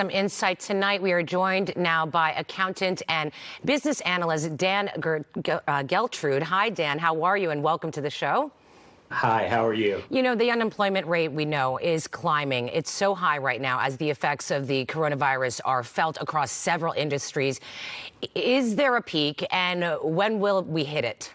Some insight tonight. We are joined now by accountant and business analyst Dan Geltrude. Hi, Dan. How are you? And welcome to the show. Hi, how are you? You know, the unemployment rate we know is climbing. It's so high right now as the effects of the coronavirus are felt across several industries. Is there a peak, and when will we hit it?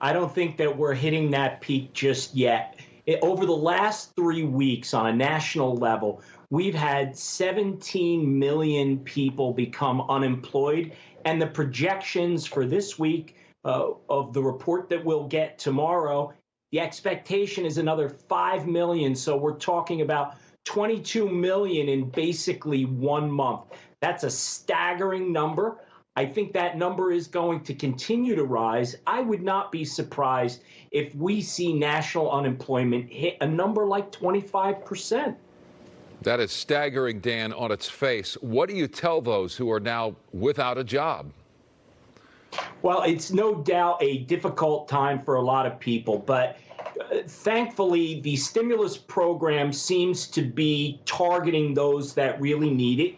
I don't think that we're hitting that peak just yet. Over the last 3 weeks on a national level, we've had 17 million people become unemployed, and the projections for this week of the report that we'll get tomorrow, the expectation is another 5 million. So we're talking about 22 million in basically 1 month. That's a staggering number. I think that number is going to continue to rise. I would not be surprised if we see national unemployment hit a number like 25%. That is staggering, Dan, on its face. What do you tell those who are now without a job? Well, it's no doubt a difficult time for a lot of people, but thankfully, the stimulus program seems to be targeting those that really need it.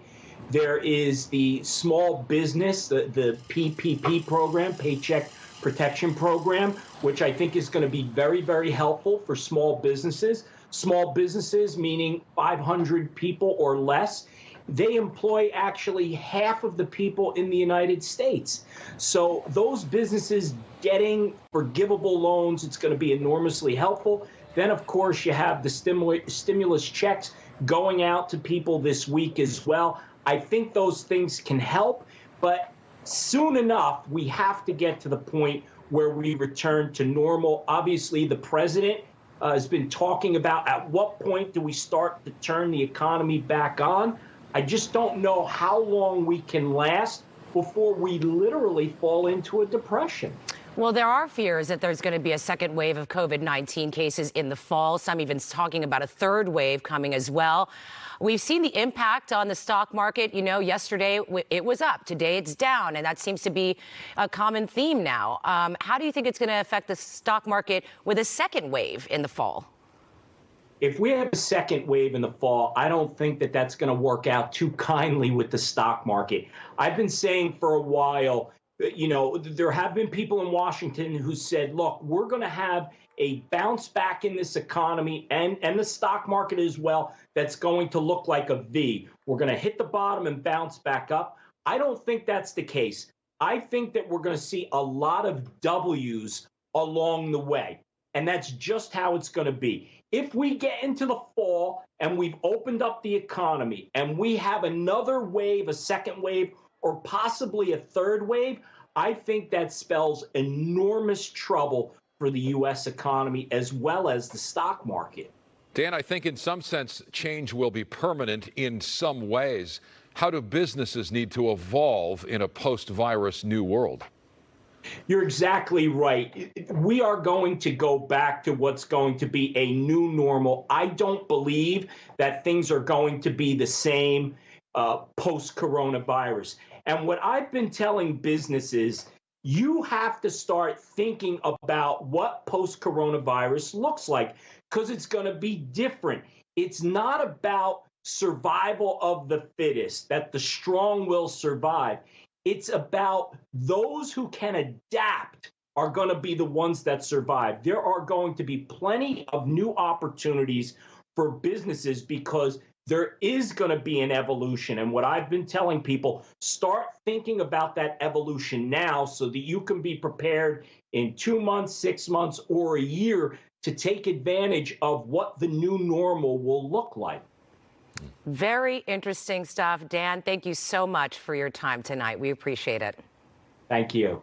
There is the small business, the PPP program, Paycheck Protection Program, which I think is going to be very, very helpful for small businesses. Small businesses, meaning 500 people or less. They employ actually half of the people in the United States. So those businesses getting forgivable loans, it's going to be enormously helpful. Then, of course, you have the stimulus checks going out to people this week as well. I think those things can help, but soon enough, we have to get to the point where we return to normal. Obviously, the president has been talking about at what point do we start to turn the economy back on. I just don't know how long we can last before we literally fall into a depression. Well, there are fears that there's going to be a second wave of COVID-19 cases in the fall. Some even talking about a third wave coming as well. We've seen the impact on the stock market. You know, yesterday it was up. Today it's down. And that seems to be a common theme now. How do you think it's going to affect the stock market with a second wave in the fall? If we have a second wave in the fall, I don't think that that's going to work out too kindly with the stock market. I've been saying for a while, you know, there have been people in Washington who said, look, we're going to have a bounce back in this economy and the stock market as well that's going to look like a V. We're going to hit the bottom and bounce back up. I don't think that's the case. I think that we're going to see a lot of W's along the way, and that's just how it's going to be. If we get into the fall and we've opened up the economy and we have another wave, a second wave, or possibly a third wave, I think that spells enormous trouble for the U.S. economy as well as the stock market. Dan, I think in some sense change will be permanent in some ways. How do businesses need to evolve in a post-virus new world? You're exactly right. We are going to go back to what's going to be a new normal. I don't believe that things are going to be the same post-coronavirus. And what I've been telling businesses, you have to start thinking about what post-coronavirus looks like, because it's going to be different. It's not about survival of the fittest, that the strong will survive. It's about those who can adapt are going to be the ones that survive. There are going to be plenty of new opportunities for businesses because there is going to be an evolution. And what I've been telling people, start thinking about that evolution now so that you can be prepared in 2 months, 6 months, or a year to take advantage of what the new normal will look like. Very interesting stuff. Dan, thank you so much for your time tonight. We appreciate it. Thank you.